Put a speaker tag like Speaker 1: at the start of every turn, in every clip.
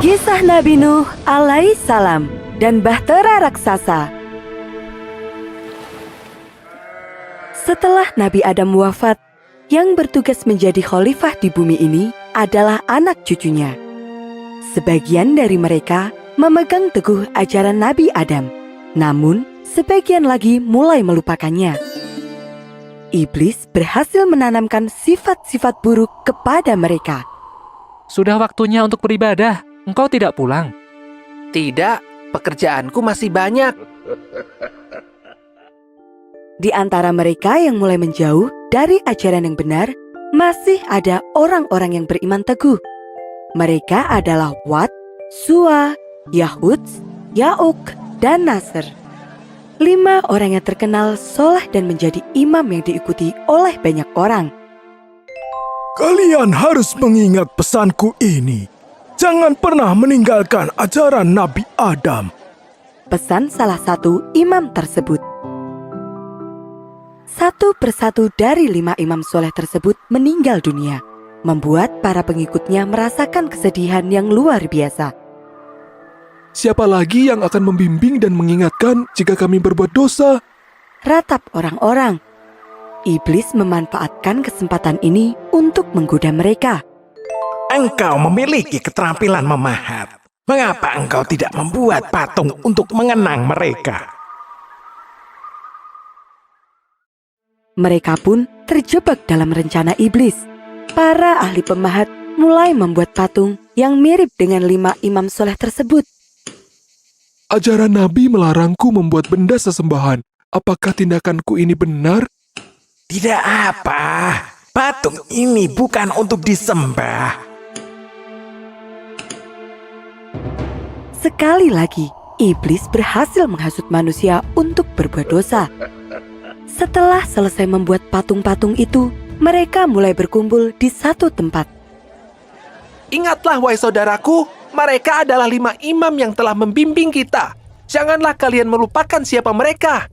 Speaker 1: Kisah Nabi Nuh alaihissalam dan bahtera raksasa. Setelah Nabi Adam wafat, yang bertugas menjadi khalifah di bumi ini adalah anak cucunya. Sebagian dari mereka memegang teguh ajaran Nabi Adam, namun sebagian lagi mulai melupakannya. Iblis berhasil menanamkan sifat-sifat buruk kepada mereka.
Speaker 2: Sudah waktunya untuk beribadah. Engkau tidak pulang.
Speaker 3: Tidak, pekerjaanku masih banyak.
Speaker 1: Di antara mereka yang mulai menjauh dari ajaran yang benar, masih ada orang-orang yang beriman teguh. Mereka adalah Wad, Suwa, Yahud, Ya'uk, dan Nasr. 5 orang yang terkenal soleh dan menjadi imam yang diikuti oleh banyak orang.
Speaker 4: Kalian harus mengingat pesanku ini. Jangan pernah meninggalkan ajaran Nabi Adam.
Speaker 1: Pesan salah satu imam tersebut. Satu persatu dari 5 imam soleh tersebut meninggal dunia, membuat para pengikutnya merasakan kesedihan yang luar biasa.
Speaker 4: Siapa lagi yang akan membimbing dan mengingatkan jika kami berbuat dosa?
Speaker 1: Ratap orang-orang. Iblis memanfaatkan kesempatan ini untuk menggoda mereka.
Speaker 5: Engkau memiliki keterampilan memahat. Mengapa engkau tidak membuat patung untuk mengenang mereka?
Speaker 1: Mereka pun terjebak dalam rencana iblis. Para ahli pemahat mulai membuat patung yang mirip dengan 5 imam soleh tersebut.
Speaker 4: Ajaran Nabi melarangku membuat benda sesembahan. Apakah tindakanku ini benar?
Speaker 5: Tidak apa. Patung ini bukan untuk disembah.
Speaker 1: Sekali lagi, iblis berhasil menghasut manusia untuk berbuat dosa. Setelah selesai membuat patung-patung itu, mereka mulai berkumpul di satu tempat.
Speaker 3: Ingatlah, wahai saudaraku, mereka adalah 5 imam yang telah membimbing kita. Janganlah kalian melupakan siapa mereka.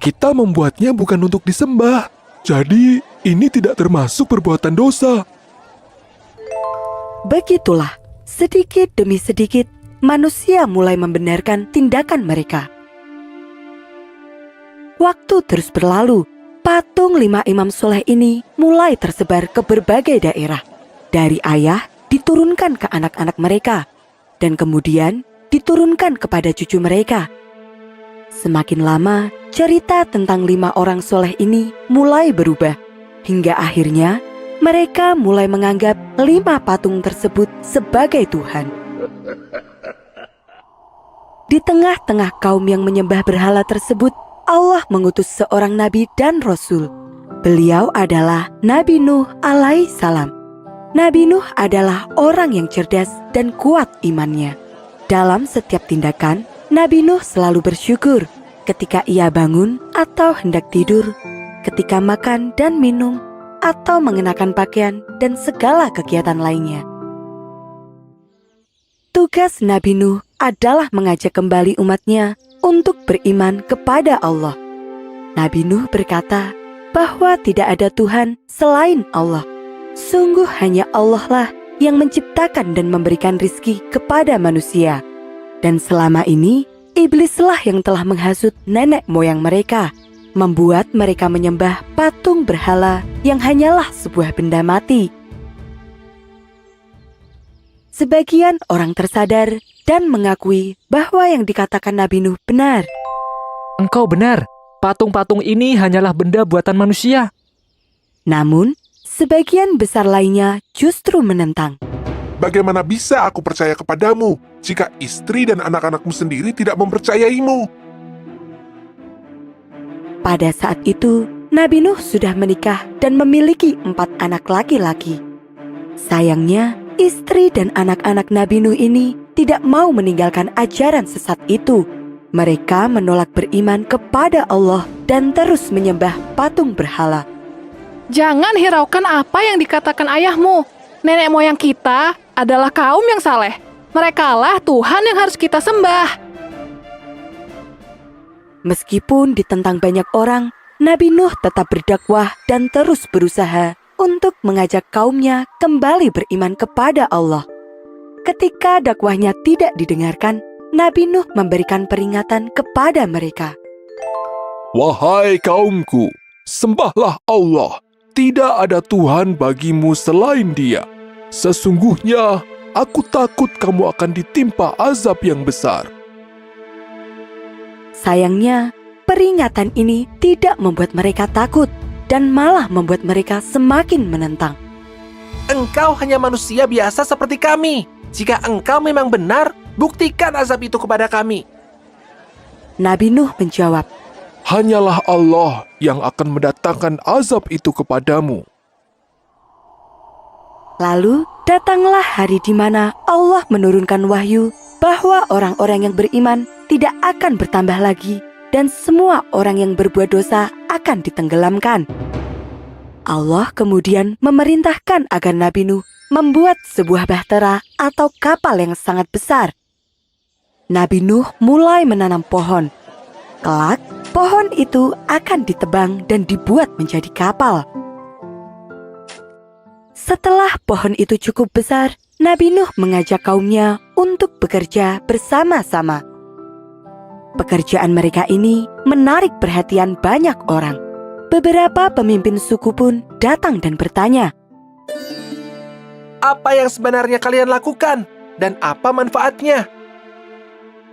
Speaker 4: Kita membuatnya bukan untuk disembah. Jadi, ini tidak termasuk perbuatan dosa.
Speaker 1: Begitulah, sedikit demi sedikit, manusia mulai membenarkan tindakan mereka. Waktu terus berlalu, patung 5 imam soleh ini mulai tersebar ke berbagai daerah. Dari ayah diturunkan ke anak-anak mereka, dan kemudian diturunkan kepada cucu mereka. Semakin lama, cerita tentang 5 orang soleh ini mulai berubah, hingga akhirnya mereka mulai menganggap 5 patung tersebut sebagai Tuhan. Di tengah-tengah kaum yang menyembah berhala tersebut, Allah mengutus seorang nabi dan rasul. Beliau adalah Nabi Nuh alaihissalam. Nabi Nuh adalah orang yang cerdas dan kuat imannya. Dalam setiap tindakan, Nabi Nuh selalu bersyukur ketika ia bangun atau hendak tidur, ketika makan dan minum, atau mengenakan pakaian dan segala kegiatan lainnya. Tugas Nabi Nuh adalah mengajak kembali umatnya untuk beriman kepada Allah. Nabi Nuh berkata bahwa tidak ada Tuhan selain Allah. Sungguh hanya Allah lah yang menciptakan dan memberikan rizki kepada manusia. Dan selama ini, iblislah yang telah menghasut nenek moyang mereka, membuat mereka menyembah patung berhala yang hanyalah sebuah benda mati. Sebagian orang tersadar dan mengakui bahwa yang dikatakan Nabi Nuh benar.
Speaker 2: Engkau benar. Patung-patung ini hanyalah benda buatan manusia.
Speaker 1: Namun, sebagian besar lainnya justru menentang.
Speaker 6: Bagaimana bisa aku percaya kepadamu jika istri dan anak-anakmu sendiri tidak mempercayaimu?
Speaker 1: Pada saat itu, Nabi Nuh sudah menikah dan memiliki 4 anak laki-laki. Sayangnya, istri dan anak-anak Nabi Nuh ini tidak mau meninggalkan ajaran sesat itu. Mereka menolak beriman kepada Allah dan terus menyembah patung berhala.
Speaker 7: Jangan hiraukan apa yang dikatakan ayahmu. Nenek moyang kita adalah kaum yang saleh. Merekalah Tuhan yang harus kita sembah.
Speaker 1: Meskipun ditentang banyak orang, Nabi Nuh tetap berdakwah dan terus berusaha untuk mengajak kaumnya kembali beriman kepada Allah. Ketika dakwahnya tidak didengarkan, Nabi Nuh memberikan peringatan kepada mereka.
Speaker 4: Wahai kaumku, sembahlah Allah. Tidak ada Tuhan bagimu selain Dia. Sesungguhnya, aku takut kamu akan ditimpa azab yang besar.
Speaker 1: Sayangnya, peringatan ini tidak membuat mereka takut dan malah membuat mereka semakin menentang.
Speaker 3: Engkau hanya manusia biasa seperti kami. Jika engkau memang benar, buktikan azab itu kepada kami.
Speaker 1: Nabi Nuh menjawab,
Speaker 4: Hanyalah Allah yang akan mendatangkan azab itu kepadamu.
Speaker 1: lalu datanglah hari di mana Allah menurunkan wahyu bahwa orang-orang yang beriman tidak akan bertambah lagi dan semua orang yang berbuat dosa akan ditenggelamkan. Allah kemudian memerintahkan agar Nabi Nuh membuat sebuah bahtera atau kapal yang sangat besar. Nabi Nuh mulai menanam pohon. Kelak, pohon itu akan ditebang dan dibuat menjadi kapal. Setelah pohon itu cukup besar, Nabi Nuh mengajak kaumnya untuk bekerja bersama-sama. Pekerjaan mereka ini menarik perhatian banyak orang. Beberapa pemimpin suku pun datang dan bertanya,
Speaker 3: Apa yang sebenarnya kalian lakukan? Dan apa manfaatnya?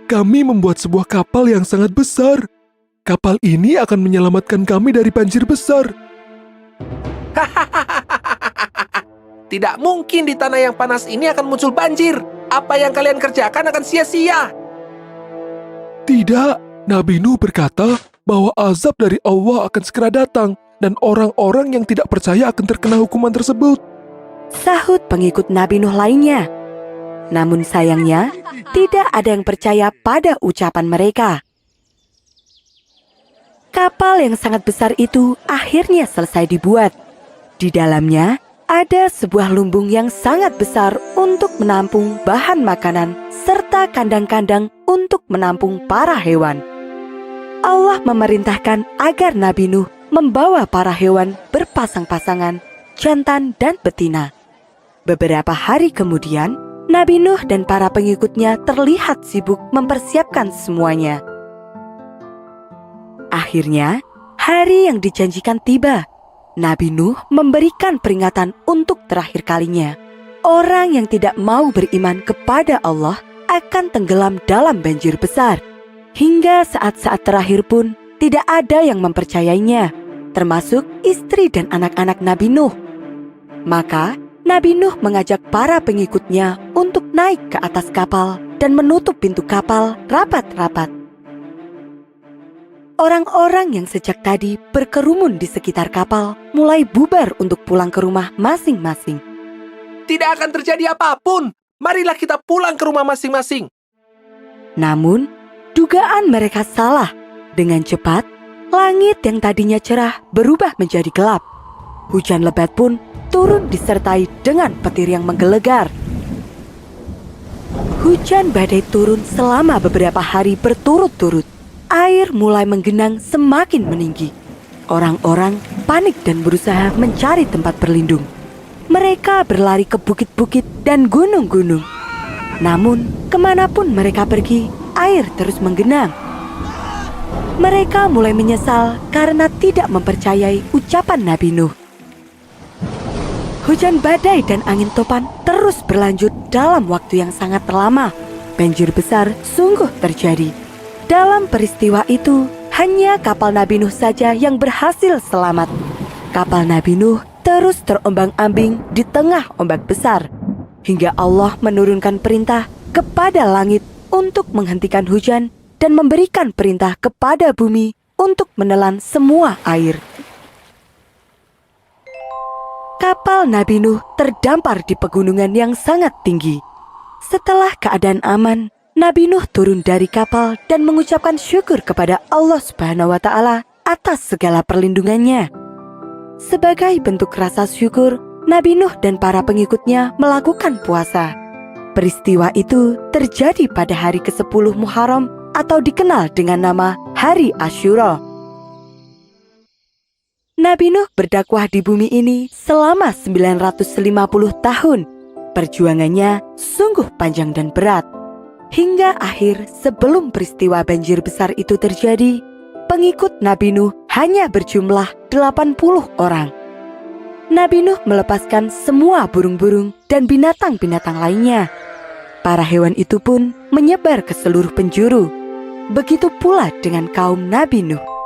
Speaker 4: Kami membuat sebuah kapal yang sangat besar. Kapal ini akan menyelamatkan kami dari banjir besar.
Speaker 3: Tidak mungkin di tanah yang panas ini akan muncul banjir. Apa yang kalian kerjakan akan sia-sia.
Speaker 4: Tidak, Nabi Nuh berkata bahwa azab dari Allah akan segera datang dan orang-orang yang tidak percaya akan terkena hukuman tersebut.
Speaker 1: sahut pengikut Nabi Nuh lainnya. Namun sayangnya, tidak ada yang percaya pada ucapan mereka. Kapal yang sangat besar itu akhirnya selesai dibuat. Di dalamnya ada sebuah lumbung yang sangat besar untuk menampung bahan makanan serta kandang-kandang untuk menampung para hewan. Allah memerintahkan agar Nabi Nuh membawa para hewan berpasang-pasangan, jantan dan betina. Beberapa hari kemudian, Nabi Nuh dan para pengikutnya terlihat sibuk mempersiapkan semuanya. Akhirnya, hari yang dijanjikan tiba. Nabi Nuh memberikan peringatan untuk terakhir kalinya. Orang yang tidak mau beriman kepada Allah akan tenggelam dalam banjir besar. Hingga saat-saat terakhir pun tidak ada yang mempercayainya, termasuk istri dan anak-anak Nabi Nuh. Maka, Nabi Nuh mengajak para pengikutnya untuk naik ke atas kapal dan menutup pintu kapal rapat-rapat. Orang-orang yang sejak tadi berkerumun di sekitar kapal mulai bubar untuk pulang ke rumah masing-masing.
Speaker 3: Tidak akan terjadi apapun. Marilah kita pulang ke rumah masing-masing.
Speaker 1: Namun, dugaan mereka salah. Dengan cepat, langit yang tadinya cerah berubah menjadi gelap. Hujan lebat pun turun disertai dengan petir yang menggelegar. Hujan badai turun selama beberapa hari berturut-turut. Air mulai menggenang semakin meninggi. Orang-orang panik dan berusaha mencari tempat berlindung. Mereka berlari ke bukit-bukit dan gunung-gunung. Namun, kemanapun mereka pergi, air terus menggenang. Mereka mulai menyesal karena tidak mempercayai ucapan Nabi Nuh. Hujan badai dan angin topan terus berlanjut dalam waktu yang sangat lama. Banjir besar sungguh terjadi. Dalam peristiwa itu, hanya kapal Nabi Nuh saja yang berhasil selamat. Kapal Nabi Nuh terus terombang-ambing di tengah ombak besar, hingga Allah menurunkan perintah kepada langit untuk menghentikan hujan dan memberikan perintah kepada bumi untuk menelan semua air. Kapal Nabi Nuh terdampar di pegunungan yang sangat tinggi. Setelah keadaan aman, Nabi Nuh turun dari kapal dan mengucapkan syukur kepada Allah Subhanahu wa Ta'ala atas segala perlindungannya. Sebagai bentuk rasa syukur, Nabi Nuh dan para pengikutnya melakukan puasa. Peristiwa itu terjadi pada hari ke-10 Muharram atau dikenal dengan nama Hari Asyura. Nabi Nuh berdakwah di bumi ini selama 950 tahun. Perjuangannya sungguh panjang dan berat. Hingga akhir sebelum peristiwa banjir besar itu terjadi, pengikut Nabi Nuh hanya berjumlah 80 orang. Nabi Nuh melepaskan semua burung-burung dan binatang-binatang lainnya. Para hewan itu pun menyebar ke seluruh penjuru. Begitu pula dengan kaum Nabi Nuh.